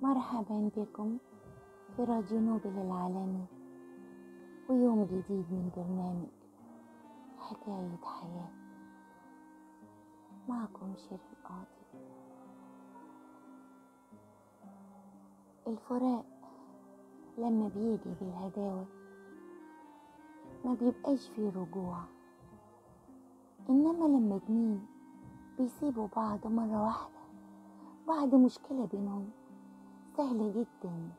مرحبا بكم في راديو نوبل العالمي، ويوم جديد من برنامج حكاية حياة. معكم شيرين قاضي. الفراق لما بيجي بالهداوة ما بيبقاش فيه رجوع، إنما لما اتنين بيسيبوا بعض مرة واحدة بعد مشكلة بينهم سهلة جدا،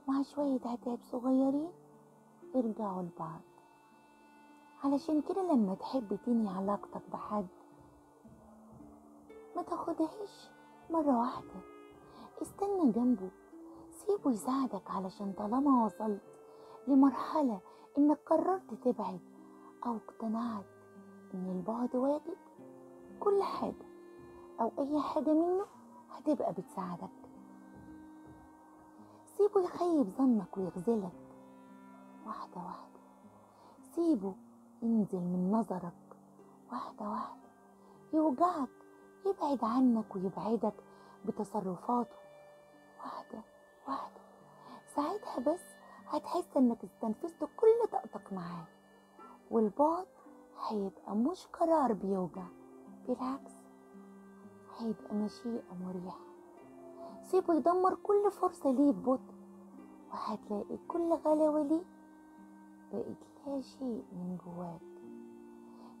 مع شوية عتاب صغيرين يرجعوا لبعض. علشان كده لما تحب تنهي علاقتك بحد ما تاخدهاش مرة واحدة، استنى جنبه، سيبه يساعدك، علشان طالما وصلت لمرحلة انك قررت تبعد او اقتنعت ان البعد واجب، كل حاجة او اي حاجة منه هتبقى بتساعدك. سيبه يخيب ظنك ويغزلك واحدة واحدة، سيبه ينزل من نظرك واحدة واحدة، يوجعك، يبعد عنك ويبعدك بتصرفاته واحدة واحدة. ساعتها بس هتحس انك استنفذت كل طاقتك معاه، والبعد هيبقى مش قرار بيوجع، بالعكس هيبقى مشيئة مريحة. سيبه يدمر كل فرصة ليه ببطء، وهتلاقي كل غلاوة ليه بقت لا شيء من جواك،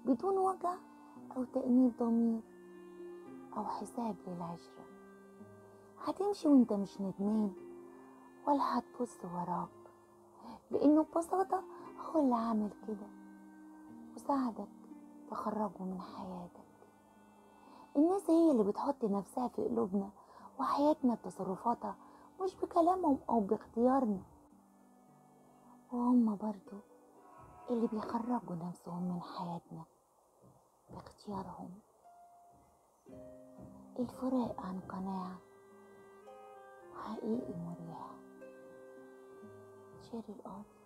بدون وجع أو تأنيب ضمير أو حساب للعشرة. هتمشي وانت مش ندمان ولا هتبص وراك، لأنه ببساطة هو اللي عمل كده وساعدك تخرجه من حياتك. الناس هي اللي بتحط نفسها في قلوبنا وحياتنا بتصرفاتها، مش بكلامهم أو باختيارنا، وهم برضو اللي بيخرجوا نفسهم من حياتنا باختيارهم. الفراق عن قناعة حقيقي مريح. شيرين قاضي.